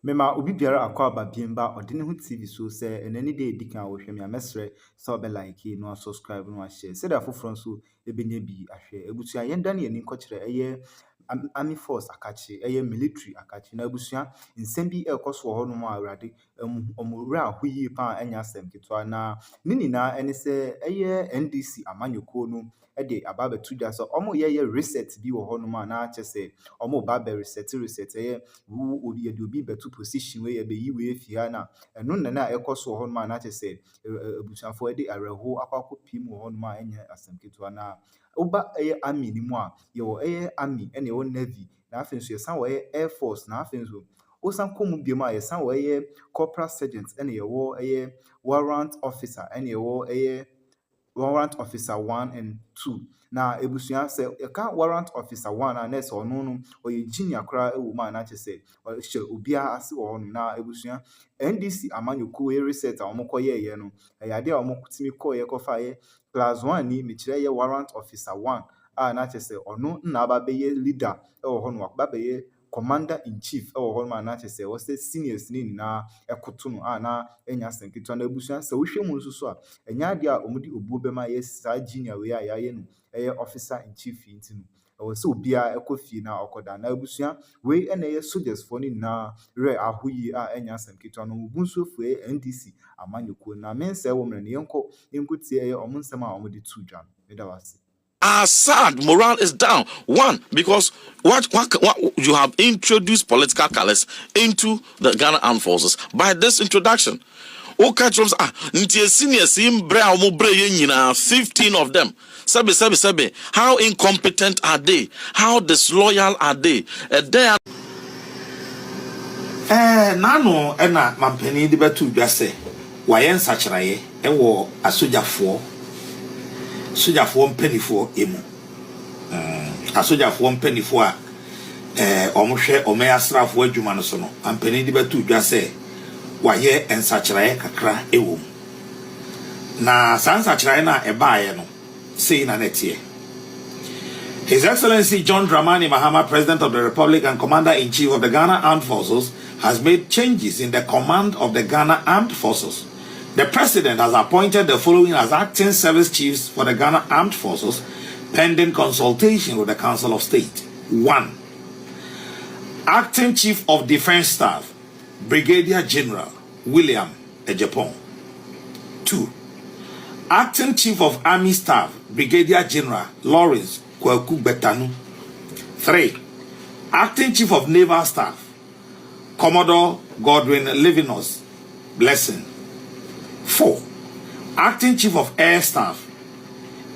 Mema obi biara akwa aba biemba Odeneho TV so say enani de edikan wo hwe me amesre so be like no subscribe no share. Say da foforo so ebenya bi ahwe. Ebusua yenda ne yanin kwakire eye army force akachi eye military akachi na ebusua nsem bi ekoso ho no ma awrade omowura ahoyi pa anya asem kitwa na ni nyina ene se eye NDC amanyoko no de ababa tudwa so omo ye reset bi wo ho no ma na ache se omo ba be reset eye wu obi de obi betu position we ye be yi we fia na eno na ekoso ho no ma na ache se ebusuafo de areho akwakọ pim wo ho no ma anya asem kitwa na oba eye army ni mu a ye wo eye army ene wo navy na afenso ye san wo eye air force na afenso osan komu biem a ye san wo eye corporal sergeant ene ye wo eye warrant officer ene ye wo eye warrant officer 1 and 2 na ebusua se ka warrant officer 1 na nurse ono no oye junior kra ewo ma na che se o hye obia ase wo no na ebusua NDC amanyoko we reset a omokoye ye no yade a omokutimi koye kofa ye class 1 ni me kire ye warrant officer 1 a na che se ono na aba be ye leader ewo ho no akba be ye commander in chief ewo ho ma na che se wo se seniors ni na ekoto no a na enya senkito na ebusua se wo hwemu nsuso a enya ade a omudi obuo be ma ye sa junior we a ya ye no eye officer in chief ntinu ewo se obia ekofie na okoda na ebusua we ene ye soldiers for ni na re ahoyi a enya senkito no obunso fu NDC amanyoko na mense wo mre ne yenko tie eye omonsem a omudi tudwa meda wase. Our sad morale is down. One, because what you have introduced political colors into the Ghana Armed Forces by this introduction. 15 of them. Sabi. How incompetent are they? How disloyal are they? They are. Nano ena mampeni di betu dwase. Wayen sachiraye ewo asojafo. Sojafo mpenifo emu. Asojafo mpenifo a omohwe omeyasrafo adwuma no so no. Ampeni di betu dwase waye ensachiraye kakra ewo. Na sansachiraye na ebaye no. Say na netie. His Excellency John Dramani Mahama, President of the Republic and Commander-in-Chief of the Ghana Armed Forces, has made changes in the command of the Ghana Armed Forces. The President has appointed the following as acting service chiefs for the Ghana Armed Forces, pending consultation with the Council of State. 1. Acting Chief of Defense Staff, Brigadier General William Ejepong. 2. Acting Chief of Army Staff, Brigadier General Lawrence Kwaku Betanu. 3. Acting Chief of Naval Staff, Commodore Godwin Livinus Blessing. 4. Acting Chief of Air Staff,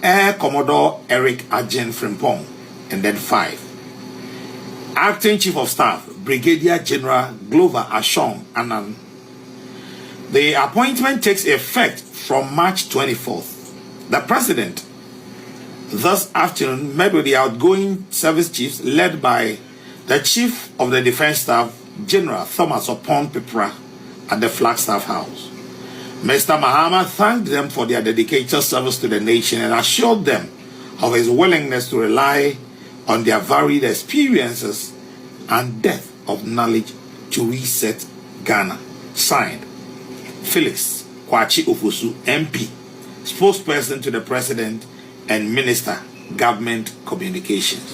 Air Commodore Eric Ajen Frimpong. And then 5. Acting Chief of Staff, Brigadier General Glover Ashong Anan. The appointment takes effect from March 24th. The President this afternoon met with the outgoing service chiefs led by the Chief of the Defense Staff, General Thomas Opon Pipra, at the Flagstaff House. Mr. Mahama thanked them for their dedicated service to the nation and assured them of his willingness to rely on their varied experiences and depth of knowledge to reset Ghana. Signed, Felix Kwachi Ofosu, MP, spokesperson to the President and Minister, Government Communications.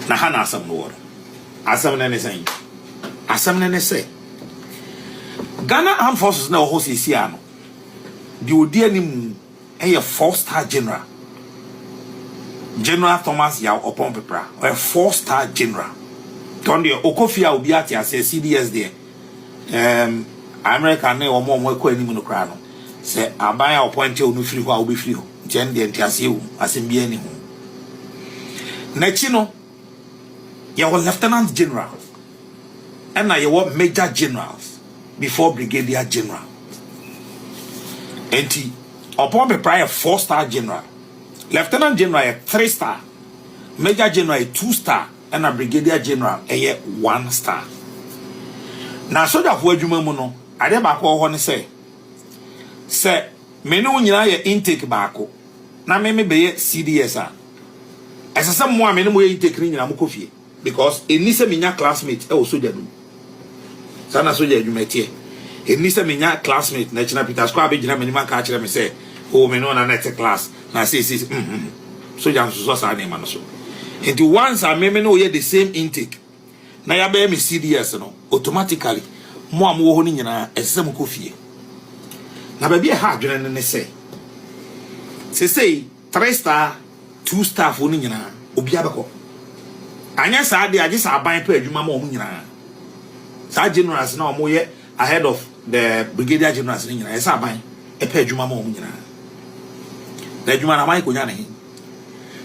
Nahana asam no word. Asam nene say. Asam nene say. Ghana Armed Forces na ohosi siano. Di odi anim a 4-star general. General Thomas Yao Opon Pepra, a 4-star general. Tondi Okofia Obiati as a CDS there. America ne omo ko anim no kra no. Se abaya opponent onu firi ho a obi firi ho. Jen de ntiase wu asembi ani ho. Na chi no ye was lieutenant general. And now you were major generals before brigadier general. And upon the prior 4-star general, lieutenant general a 3-star, major general a 2-star, and a brigadier general a 1-star. Now so that for Jumuno, I never call one say me no nyina ye intake baako na me be CDS a ese some more me no intake ni nyina mokofie because eni se menya classmate e o soja do sana soja adwumatie eni se menya classmate na china Peter Square be gina me ma ka kire me say o me no na net class na say soja nso sa na ma no so enti once I me no ye the same intake na ya be me CDS no automatically mo am wo ho ni nyina esem ko fie na ba bi e ha adwene ne say say 3 star 2 star fo ni nyina obi abeko anya sa de age sa ban pa adwuma ma o nyina sa generals na o mo ye ahead of the brigadier generals ni nyina sa ban e pa adwuma ma o nyina da adwuma na mai ko nya ne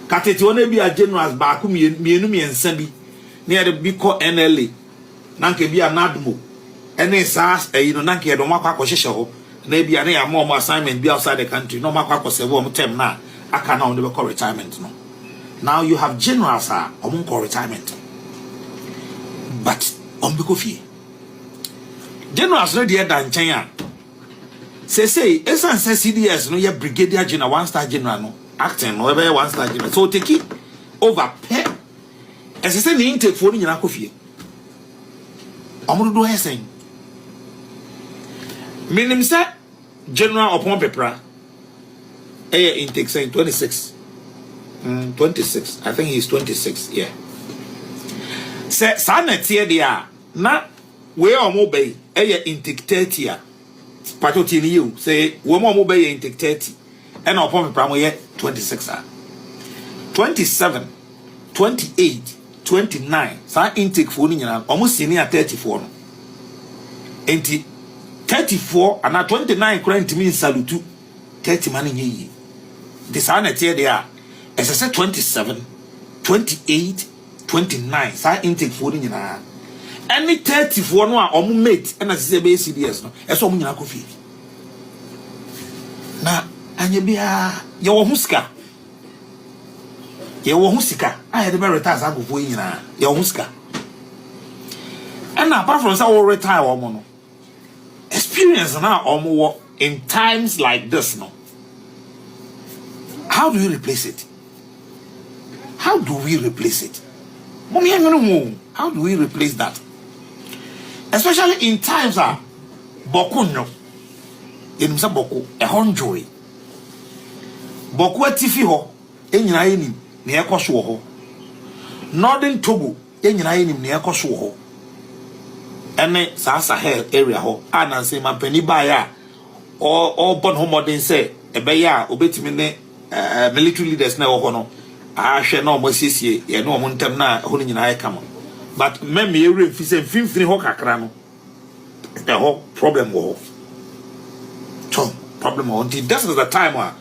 katete wona bi a generals ba ku mienu miensa bi na ye bi ko NLA na nke bi a nadmo ene sa no na nke do makwa kwahyehe ho na bi a na ya mo assignment bi outside the country no makwa kwase wo mo tem na aka na on the call retirement no. Now you have generals on call retirement, but on Bikofie generals no dear than China. Say, Esan says CDS no, your brigadier general, 1-star general no, acting no, 1-star general. So take it over pay. As I said, the intake for in Yakofie. Amudu has saying, Minim said general upon paper, intake saying 26. 26. I think he's 26. Yeah. Say, Sanet here they are. Na we are mobile. Intake 30. Patoti ni you say we more mobile intake 30. And upon me 26. 27, 28, 29. Sa intake for ni nyina almost senior 34 no. Enti 34 and 29 current means salutu 30 man nye. The Sanet here they are. As I said, 27, 28, 29. Sa intake for the nyina. Any 34 no a mate and as say be CDS no. Eso mo nyina kofi. Na anya bia ye wo huska. Ye wo husika. I dey retire za gofo nyina. Ye wo huska. And apart from say wo retire wo mo no. Experience na wo in times like this no. How do you replace it? How do we replace it? How do we replace that? Especially in times boku no. Yenim sa boku e honjoy. Boku atifi ho enyina yenim na ekoso ho. Northern Togo enyina yenim na ekoso ho. Ene Sahel area ho ana say mampani ba ya or born ho modern say ebe ya obetimi ne military leaders na ho no. Ahwe na omosiesie ye na omontem na ho nyina ye kama but meme ye rem fise mfimfini ho kakra no the whole problem wo problem wo until this is the time where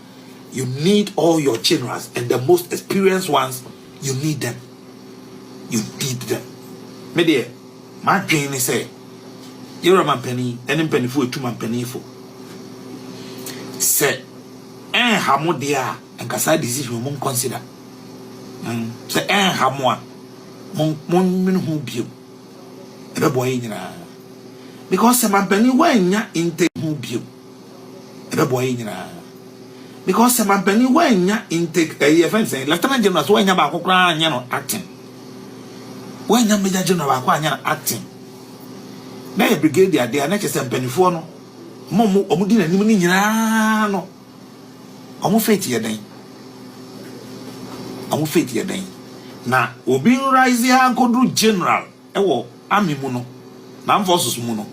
you need all your generals and the most experienced ones you need them me there my dream is say you're a man penny and penny for 2 man penny for say hamo dia and kasa decision mo consider say hamwa mon hu bio ebe boy nyina because se mabani wanya inte hu bio ebe boy nyina because se mabani wanya inte defense lieutenant general so wanya ba kokra anya no acting wanya major general ba ko anya no acting na e brigadier there na chese mpanifo no mo omudi na nim ni nyina no omo faith ye den amu faith ye den na obi rise ya nkodu general ewo army mu no na forces mu no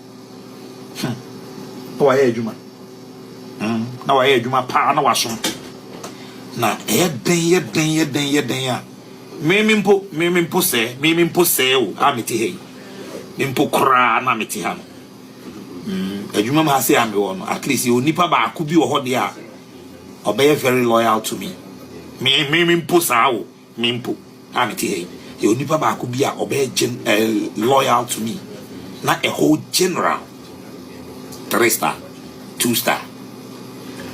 wa ye adwuma na wa ye adwuma pa na wa so na ye den ya memimpo se o amiti he mempo kra na amiti ha no adwuma ma se ame wo no at least you nipa ba aku bi wo ho de a obey very loyal to me memimpo sa o mempo amiti he you nipa ba aku bi a obey loyal to me na a whole general 3 star 2 star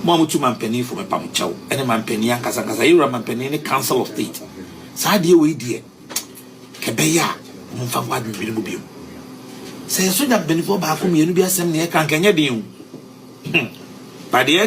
mo tu man penny from pamuchao ene man penny akasa you man penny ni council of state sa de we die kebeya mo fa kwa dwedwe mo biom se so da benefo ba ko mienu bi asem ne kan kanya den ba de